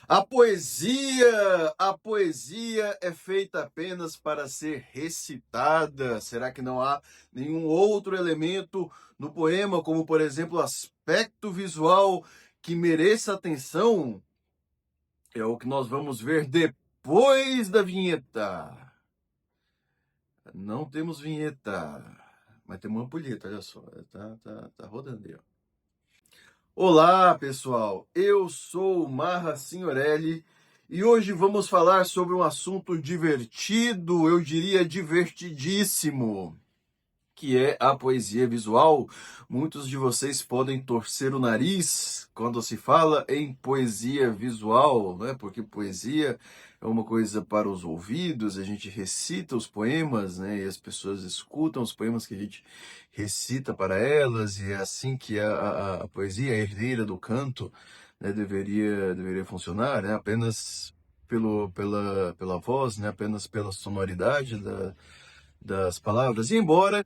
A poesia é feita apenas para ser recitada. Será que não há nenhum outro elemento no poema, como por exemplo, aspecto visual que mereça atenção? É o que nós vamos ver depois da vinheta. Não temos vinheta, mas temos uma ampulheta, olha só. Tá rodando aí, ó. Olá, pessoal. Eu sou o Marra Signorelli e hoje vamos falar sobre um assunto divertido, eu diria divertidíssimo, que é a poesia visual. Muitos de vocês podem torcer o nariz quando se fala em poesia visual, né? Porque poesia é uma coisa para os ouvidos, a gente recita os poemas, né? E as pessoas escutam os poemas que a gente recita para elas, e é assim que a poesia, a herdeira do canto, né, deveria funcionar, né? Apenas pela voz, né? Apenas pela sonoridade das palavras. E embora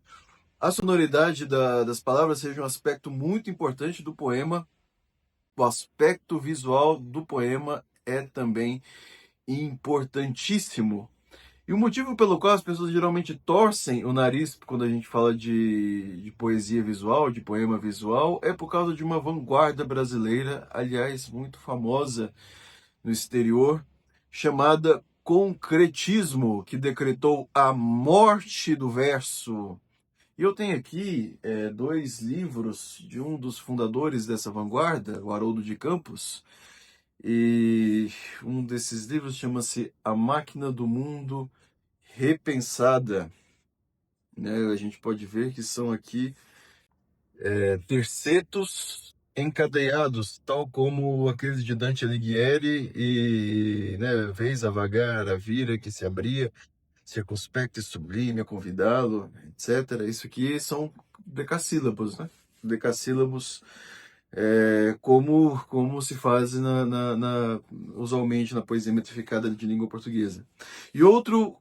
a sonoridade das palavras seja um aspecto muito importante do poema, o aspecto visual do poema é também importantíssimo. E o motivo pelo qual as pessoas geralmente torcem o nariz quando a gente fala de poesia visual, de poema visual, é por causa de uma vanguarda brasileira, aliás, muito famosa no exterior, chamada concretismo, que decretou a morte do verso. E eu tenho aqui dois livros de um dos fundadores dessa vanguarda, o Haroldo de Campos, e um desses livros chama-se A Máquina do Mundo Repensada. Né? A gente pode ver que são aqui tercetos encadeados, tal como aqueles de Dante Alighieri, e né, vez a vagar, a vira que se abria, circunspecto e sublime a convidá-lo, etc. Isso aqui são decassílabos, né? Decassílabos como se faz usualmente na poesia metrificada de língua portuguesa. E outro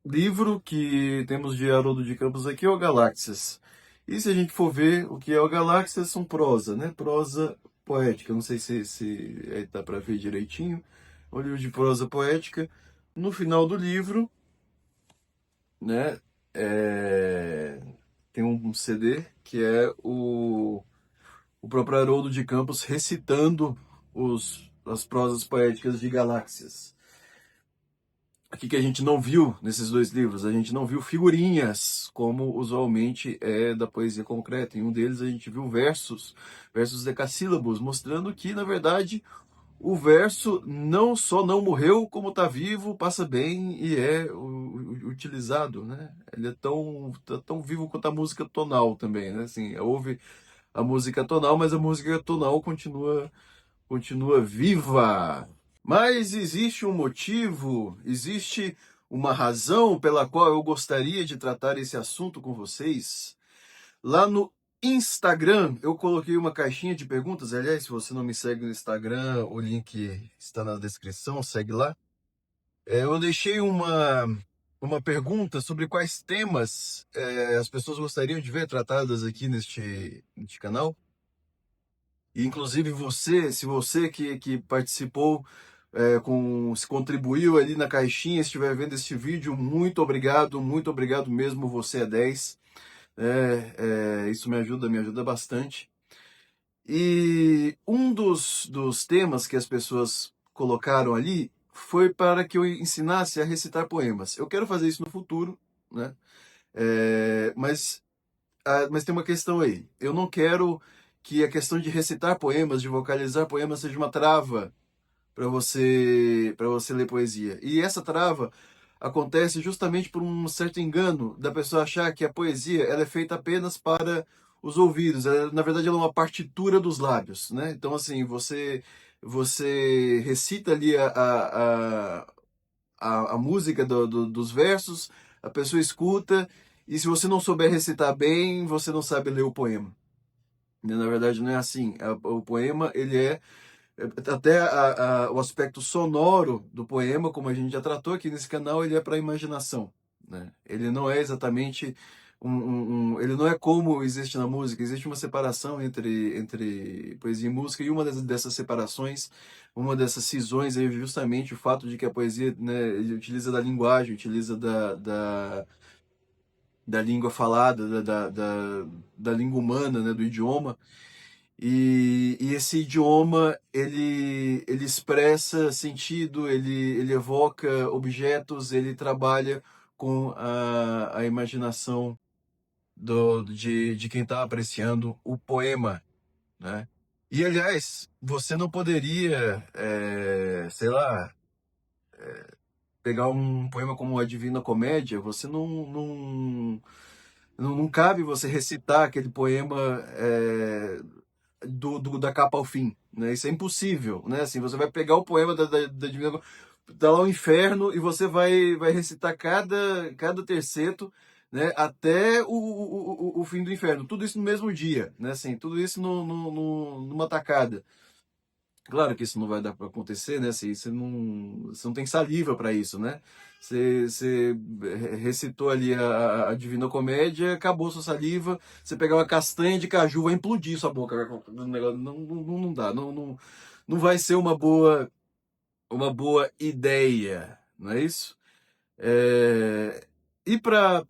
livro que temos de Haroldo de Campos aqui é o Galáxias. E se a gente for ver o que é o Galáxias, são prosa, né? Prosa poética. Não sei se dá para ver direitinho. O livro de prosa poética. No final do livro, né, tem um CD que é o próprio Haroldo de Campos recitando as prosas poéticas de Galáxias. O que a gente não viu nesses dois livros? A gente não viu figurinhas, como usualmente é da poesia concreta. Em um deles a gente viu versos decassílabos, mostrando que, na verdade, o verso não só não morreu, como está vivo, passa bem e é utilizado, né? Ele é tão vivo quanto a música tonal também, né? Assim, houve a música tonal, mas a música tonal continua viva. Mas existe um motivo, existe uma razão pela qual eu gostaria de tratar esse assunto com vocês. Lá no Instagram, eu coloquei uma caixinha de perguntas. Aliás, se você não me segue no Instagram, o link está na descrição, segue lá. Eu deixei uma pergunta sobre quais temas as pessoas gostariam de ver tratadas aqui neste canal. E, inclusive, se você que participou, se contribuiu ali na caixinha, estiver vendo este vídeo, muito obrigado mesmo, você é 10. Isso me ajuda bastante. E um dos temas que as pessoas colocaram ali foi para que eu ensinasse a recitar poemas. Eu quero fazer isso no futuro, né? Mas tem uma questão aí. Eu não quero que a questão de recitar poemas, de vocalizar poemas, seja uma trava para você ler poesia. E essa trava acontece justamente por um certo engano da pessoa achar que a poesia ela é feita apenas para os ouvidos. Na verdade, ela é uma partitura dos lábios, né? Então, assim, você recita ali a música dos versos, a pessoa escuta, e se você não souber recitar bem, você não sabe ler o poema. Na verdade, não é assim. O poema, ele até o aspecto sonoro do poema, como a gente já tratou aqui nesse canal, ele é para a imaginação, né? Ele não é exatamente Ele não é como existe na música, existe uma separação entre poesia e música, e uma dessas separações, uma dessas cisões é justamente o fato de que a poesia, né, ele utiliza da linguagem, utiliza da língua falada, da língua humana, né, do idioma, e esse idioma, ele expressa sentido, ele evoca objetos, ele trabalha com a imaginação de quem está apreciando o poema, né? E, aliás, você não poderia, sei lá, pegar um poema como a Divina Comédia, você não cabe você recitar aquele poema da capa ao fim, né? Isso é impossível, né? Assim, você vai pegar o poema da Divina Comédia, tá lá o inferno, e você vai recitar cada terceto, né, até o fim do inferno. Tudo isso no mesmo dia, né? Assim, tudo isso numa tacada. Claro que isso não vai dar para acontecer, né? Assim, você não tem saliva para isso, né? Você recitou ali a Divina Comédia, acabou sua saliva, você pegar uma castanha de caju, vai implodir sua boca. Não dá, não vai ser uma boa ideia, não é isso? E para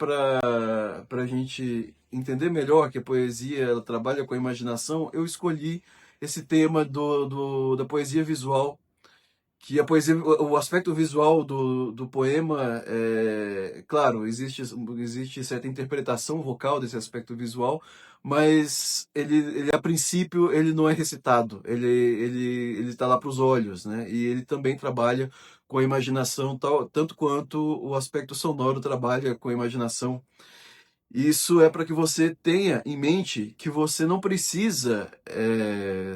a gente entender melhor que a poesia ela trabalha com a imaginação, eu escolhi esse tema da poesia visual, que a poesia, o aspecto visual do poema, claro, existe certa interpretação vocal desse aspecto visual, mas ele a princípio ele não é recitado, ele está lá para os olhos, né? E ele também trabalha com a imaginação, tanto quanto o aspecto sonoro trabalha com a imaginação. Isso é para que você tenha em mente que você não precisa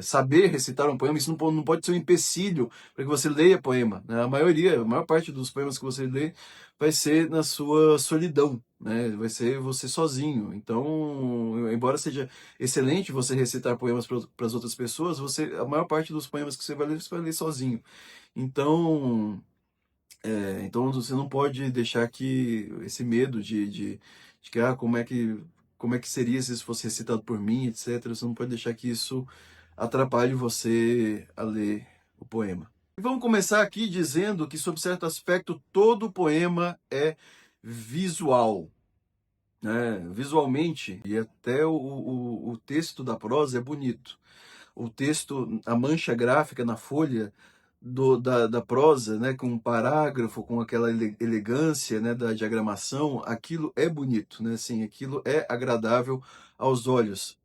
saber recitar um poema. Isso não pode ser um empecilho para que você leia poema, né? A maior parte dos poemas que você lê vai ser na sua solidão, né? Vai ser você sozinho. Então, embora seja excelente você recitar poemas para as outras pessoas, a maior parte dos poemas que você vai ler sozinho. Então, então você não pode deixar que esse medo de que como é que seria se isso fosse recitado por mim, etc. Você não pode deixar que isso atrapalhe você a ler o poema. E vamos começar aqui dizendo que, sob certo aspecto, todo poema é visual, né? Visualmente, e até o texto da prosa é bonito. O texto, a mancha gráfica na folha da prosa, né, com um parágrafo, com aquela elegância, né, da diagramação, aquilo é bonito, né, assim, aquilo é agradável aos olhos.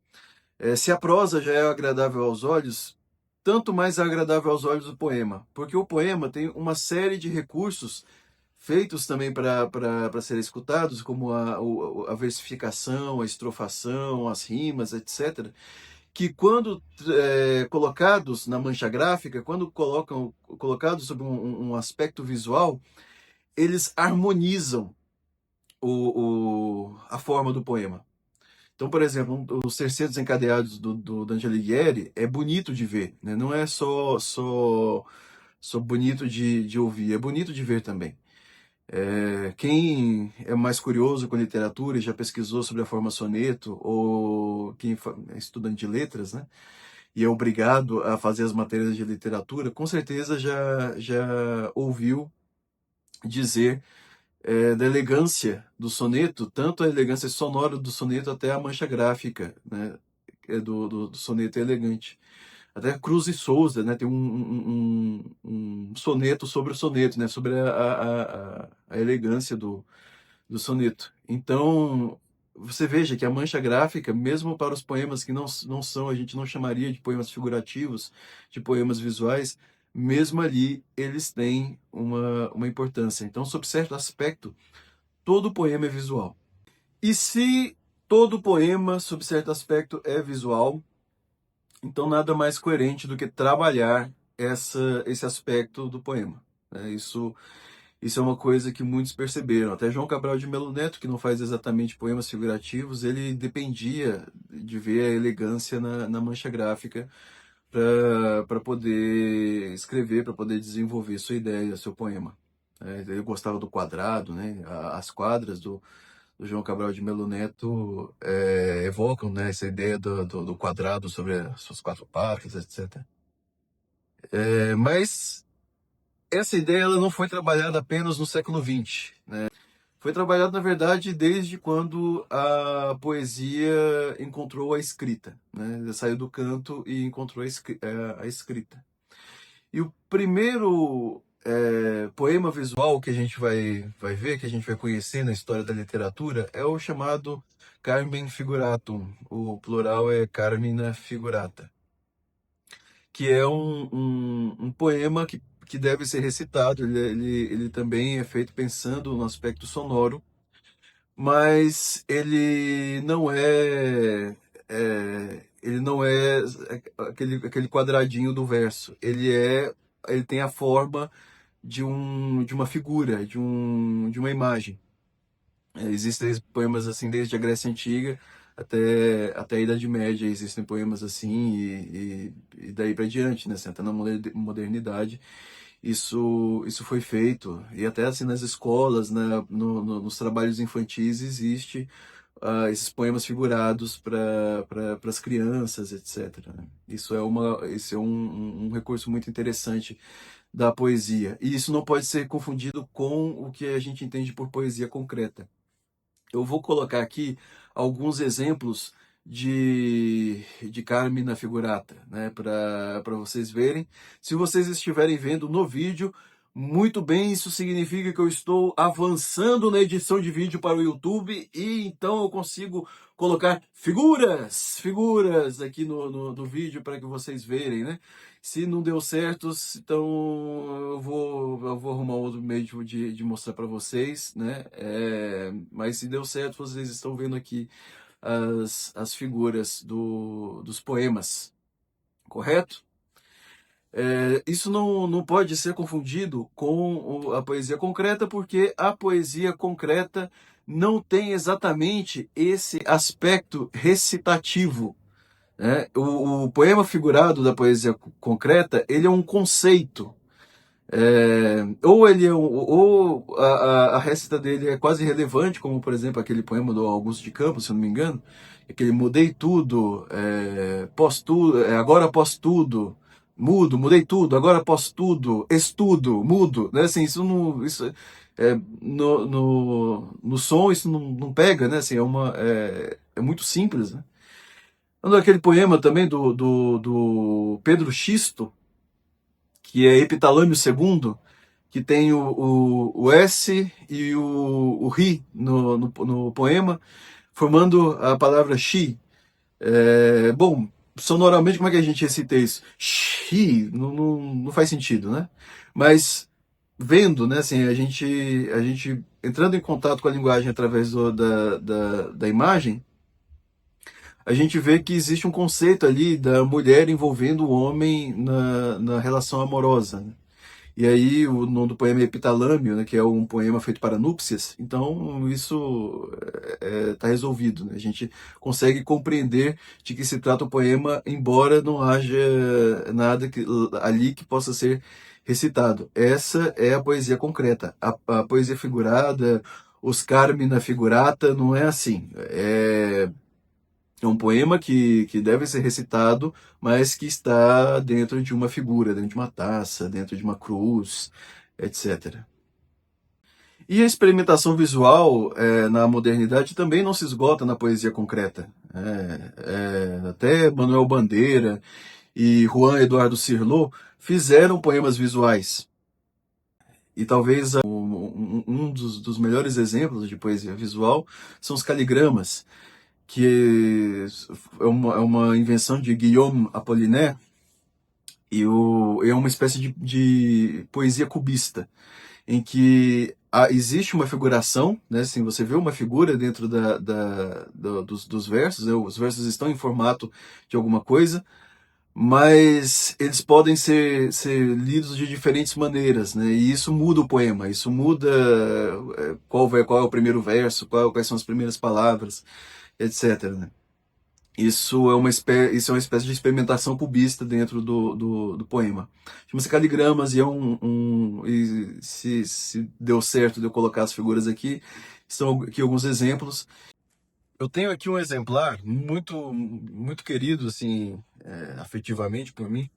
Se a prosa já é agradável aos olhos, tanto mais é agradável aos olhos o poema, porque o poema tem uma série de recursos feitos também para serem escutados, como a versificação, a estrofação, as rimas, etc., que quando colocados na mancha gráfica, quando colocados sob um aspecto visual, eles harmonizam a forma do poema. Então, por exemplo, os tercetos encadeados do Dante Alighieri é bonito de ver, né? Não é só bonito de ouvir, é bonito de ver também. Quem é mais curioso com literatura e já pesquisou sobre a forma soneto, ou quem é estudante de letras, né, e é obrigado a fazer as matérias de literatura, com certeza já ouviu dizer da elegância do soneto, tanto a elegância sonora do soneto até a mancha gráfica, né, do soneto elegante. Até Cruz e Souza, né, tem um soneto sobre o soneto, né, sobre a elegância do soneto. Então, você veja que a mancha gráfica, mesmo para os poemas que não são, a gente não chamaria de poemas figurativos, de poemas visuais, mesmo ali eles têm uma importância. Então, sob certo aspecto, todo poema é visual. E se todo poema, sob certo aspecto, é visual, então nada mais coerente do que trabalhar esse aspecto do poema, né? Isso é uma coisa que muitos perceberam. Até João Cabral de Melo Neto, que não faz exatamente poemas figurativos, ele dependia de ver a elegância na mancha gráfica para poder escrever, para poder desenvolver sua ideia, seu poema. Ele gostava do quadrado, né? As quadras do João Cabral de Melo Neto evocam, né, essa ideia do quadrado sobre as suas quatro partes, etc. Mas essa ideia ela não foi trabalhada apenas no século XX, né? Foi trabalhada, na verdade, desde quando a poesia encontrou a escrita, né? Ela saiu do canto e encontrou a escrita. E o primeiro poema visual que a gente vai ver, que a gente vai conhecer na história da literatura, é o chamado Carmen Figuratum. O plural é Carmina Figurata, que é um poema que deve ser recitado. Ele também é feito pensando no aspecto sonoro, mas ele não é aquele quadradinho do verso. Ele tem a forma de uma figura, de uma imagem. Existem poemas assim desde a Grécia Antiga até a Idade Média, existem poemas assim e daí para diante, né? Assim, até na modernidade isso foi feito. E até assim nas escolas, né? Nos trabalhos infantis existe esses poemas figurados para as crianças, etc. Né? Isso é um recurso muito interessante da poesia. E isso não pode ser confundido com o que a gente entende por poesia concreta. Eu vou colocar aqui alguns exemplos de Carmina Figurata, né, para vocês verem. Se vocês estiverem vendo no vídeo, muito bem, isso significa que eu estou avançando na edição de vídeo para o YouTube e então eu consigo colocar figuras aqui no vídeo para que vocês verem, né? Se não deu certo, então eu vou arrumar outro meio de mostrar para vocês, né? Mas se deu certo, vocês estão vendo aqui as figuras dos poemas, correto? Isso não pode ser confundido com a poesia concreta, porque a poesia concreta não tem exatamente esse aspecto recitativo, né? O poema figurado da poesia concreta, ele é um conceito. Ou ele ou a récita dele é quase irrelevante, como por exemplo aquele poema do Augusto de Campos, se eu não me engano, aquele mudei tudo, pós tudo, agora pós tudo, mudo, mudei tudo, agora pós tudo, estudo, mudo, né? Assim, isso no som isso não pega, né? Assim, é muito simples, né? Aquele poema também do Pedro Xisto, que é Epitalâmio II, que tem o S e o Ri no poema, formando a palavra Xi. Bom, sonoramente, como é que a gente recita isso? Xi, não faz sentido, né? Mas vendo, né, assim, a gente entrando em contato com a linguagem através da imagem, a gente vê que existe um conceito ali da mulher envolvendo o homem na relação amorosa, né? E aí o nome do poema é Epitalâmio, né, que é um poema feito para núpcias. Então isso está resolvido, né? A gente consegue compreender de que se trata o poema, embora não haja nada ali que possa ser recitado. Essa é a poesia concreta. A poesia figurada, os Carmina Figurata, não é assim. É um poema que deve ser recitado, mas que está dentro de uma figura, dentro de uma taça, dentro de uma cruz, etc. E a experimentação visual na modernidade também não se esgota na poesia concreta. Até Manuel Bandeira e Juan Eduardo Cirlot fizeram poemas visuais. E talvez um dos melhores exemplos de poesia visual são os caligramas, que é uma invenção de Guillaume Apollinaire, e é uma espécie de poesia cubista, em que existe uma figuração, né? Assim, você vê uma figura dentro dos versos, né? Os versos estão em formato de alguma coisa, mas eles podem ser lidos de diferentes maneiras, né? E isso muda o poema, isso muda qual é o primeiro verso, quais são as primeiras palavras, etc. Né? Isso é uma espécie de experimentação cubista dentro do poema. Chama-se Caligramas e e se deu certo de eu colocar as figuras aqui, São aqui alguns exemplos. Eu tenho aqui um exemplar muito querido, assim, afetivamente por mim.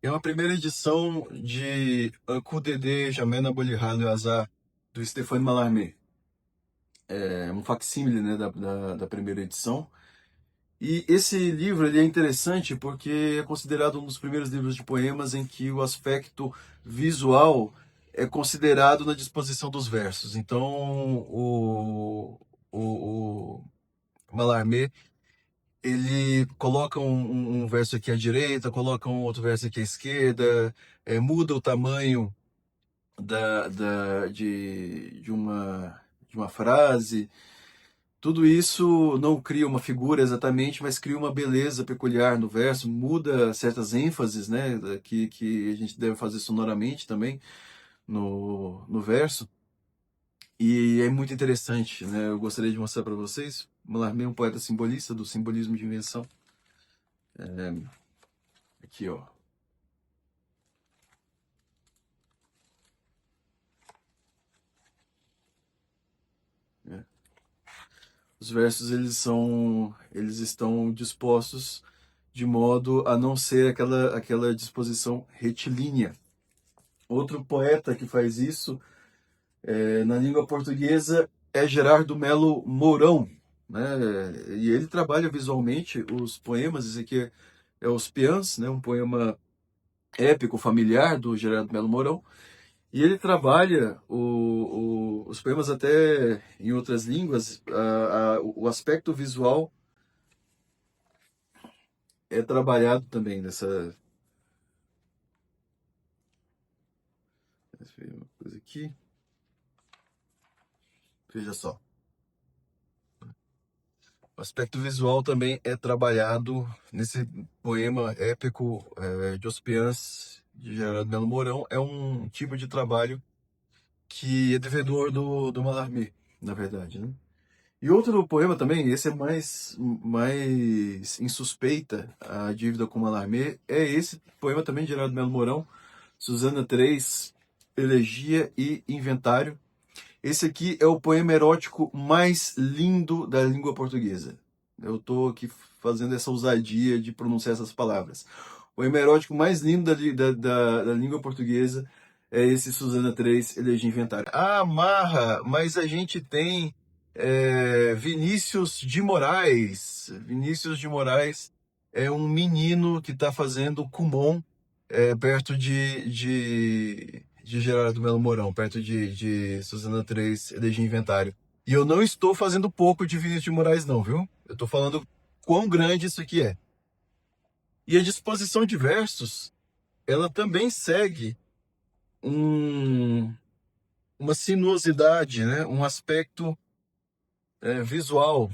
É uma primeira edição de Un coup d'Aidé, Jamais n'aboli le hasard, do Stéphane Mallarmé. É um facsímile, né, da primeira edição. E esse livro ele é interessante porque é considerado um dos primeiros livros de poemas em que o aspecto visual é considerado na disposição dos versos. Então, o Mallarmé ele coloca um verso aqui à direita, coloca um outro verso aqui à esquerda, muda o tamanho de uma frase. Tudo isso não cria uma figura exatamente, mas cria uma beleza peculiar no verso, muda certas ênfases, né, que a gente deve fazer sonoramente também no verso. E é muito interessante, né? Eu gostaria de mostrar para vocês. Mallarmé é um poeta simbolista do simbolismo de invenção. Aqui, ó. Né? Os versos eles estão dispostos de modo a não ser aquela disposição retilínea. Outro poeta que faz isso na língua portuguesa é Gerardo Melo Mourão, né? E ele trabalha visualmente os poemas. Esse aqui é Os Peãs, né? Um poema épico familiar do Gerardo Melo Mourão. E ele trabalha os poemas até em outras línguas. O aspecto visual é trabalhado também nessa. Deixa eu ver uma coisa aqui. Veja só. O aspecto visual também é trabalhado nesse poema épico de Os Peãs, de Gerardo Melo Mourão. É um tipo de trabalho que é devedor do Mallarmé, na verdade, né? E outro poema também, esse é mais insuspeita a dívida com Mallarmé, é esse poema também de Gerardo Melo Mourão, Susana 3, Elegia e Inventário. Esse aqui é o poema erótico mais lindo da língua portuguesa. Eu estou aqui fazendo essa ousadia de pronunciar essas palavras. O poema erótico mais lindo da língua portuguesa é esse Susana 3, Elegia e Inventário. Ah, Marra, mas a gente tem Vinícius de Moraes. Vinícius de Moraes é um menino que está fazendo Kumon perto de Gerardo Melo Mourão, perto de Susana 3, Elegia e Inventário. E eu não estou fazendo pouco de Vinícius de Moraes, não, viu? Eu estou falando quão grande isso aqui é. E a disposição de versos, ela também segue um, uma sinuosidade, né? Um aspecto visual,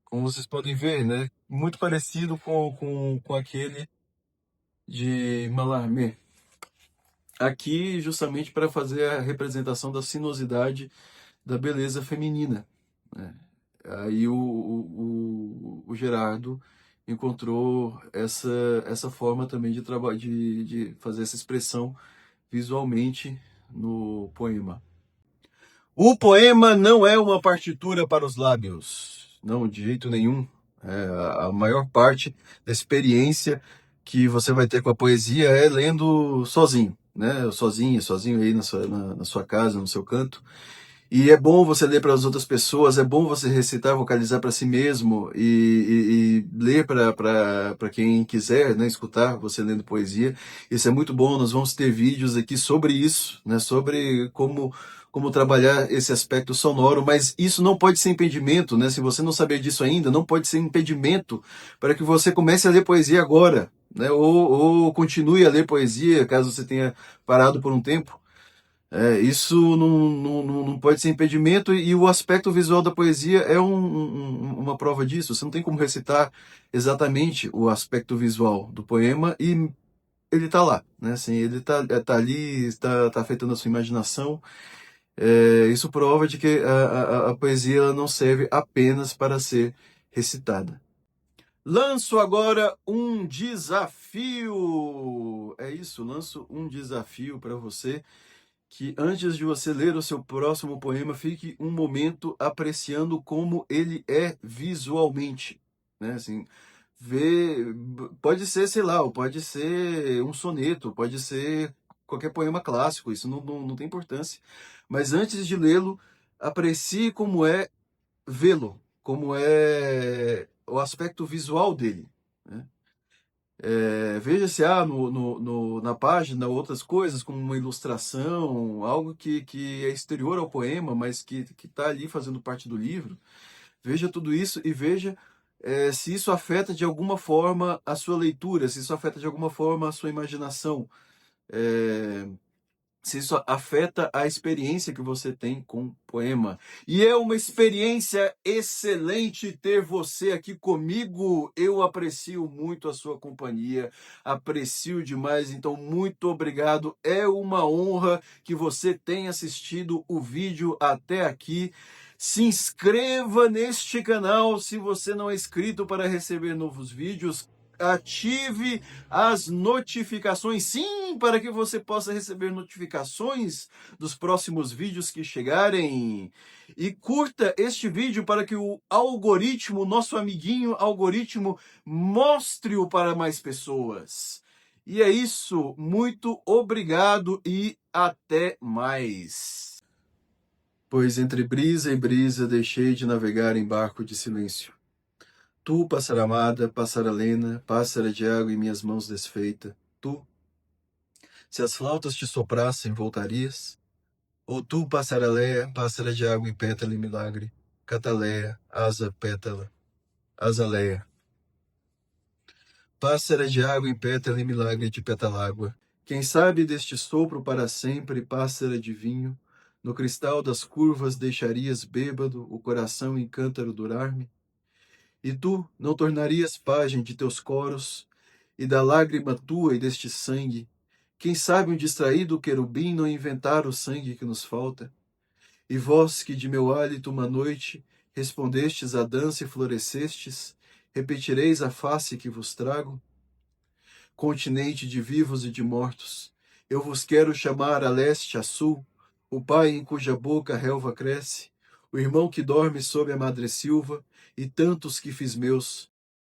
como vocês podem ver, né? Muito parecido com aquele de Mallarmé. Aqui, justamente para fazer a representação da sinuosidade da beleza feminina, né? Aí o Gerardo encontrou essa forma também de fazer essa expressão visualmente no poema. O poema não é uma partitura para os lábios, não, de jeito nenhum. A maior parte da experiência que você vai ter com a poesia é lendo sozinho, né? Sozinho aí na sua casa, no seu canto. E é bom você ler para as outras pessoas, é bom você recitar, vocalizar para si mesmo e ler para quem quiser, né, escutar você lendo poesia. Isso é muito bom. Nós vamos ter vídeos aqui sobre isso, né, sobre como trabalhar esse aspecto sonoro, mas isso não pode ser impedimento, né? Se você não saber disso ainda, não pode ser impedimento para que você comece a ler poesia agora, né? Ou continue a ler poesia, caso você tenha parado por um tempo. Isso não pode ser impedimento, e o aspecto visual da poesia é uma prova disso. Você não tem como recitar exatamente o aspecto visual do poema e ele está lá, né? Assim, ele tá ali, está afetando a sua imaginação. Isso prova de que a poesia ela não serve apenas para ser recitada. Lanço agora um desafio. É isso, lanço um desafio para você que antes de você ler o seu próximo poema, fique um momento apreciando como ele é visualmente, né? Assim, pode ser, sei lá, ou pode ser um soneto, pode ser qualquer poema clássico, isso não tem importância. Mas antes de lê-lo, aprecie como é vê-lo, como é o aspecto visual dele, né? Veja se há na página outras coisas, como uma ilustração, algo que é exterior ao poema, mas que está ali fazendo parte do livro. Veja tudo isso e veja se isso afeta de alguma forma a sua leitura, se isso afeta de alguma forma a sua imaginação. É, se isso afeta a experiência que você tem com o poema. E é uma experiência excelente ter você aqui comigo. Eu aprecio muito a sua companhia, aprecio demais, então muito obrigado. É uma honra que você tenha assistido o vídeo até aqui. Se inscreva neste canal se você não é inscrito para receber novos vídeos. Ative as notificações, sim, para que você possa receber notificações dos próximos vídeos que chegarem. E curta este vídeo para que o algoritmo, nosso amiguinho algoritmo, mostre-o para mais pessoas. E é isso, muito obrigado e até mais. Pois entre brisa e brisa deixei de navegar em barco de silêncio. Tu, pássara amada, pássara lena, pássara de água em minhas mãos desfeita, tu, se as flautas te soprassem, voltarias? Ou tu, pássara leia, pássara de água em pétala e milagre, cataleia, asa, pétala, azaleia. Pássara de água em pétala e milagre de petalágua, quem sabe deste sopro para sempre, pássara de vinho, no cristal das curvas deixarias bêbado o coração em cântaro durar-me? E tu não tornarias página de teus coros, e da lágrima tua e deste sangue, quem sabe um distraído querubim não inventar o sangue que nos falta? E vós que de meu hálito uma noite respondestes à dança e florescestes, repetireis a face que vos trago? Continente de vivos e de mortos, eu vos quero chamar a leste, a sul, o pai em cuja boca a relva cresce, o irmão que dorme sob a madressilva, e tantos que fiz meus,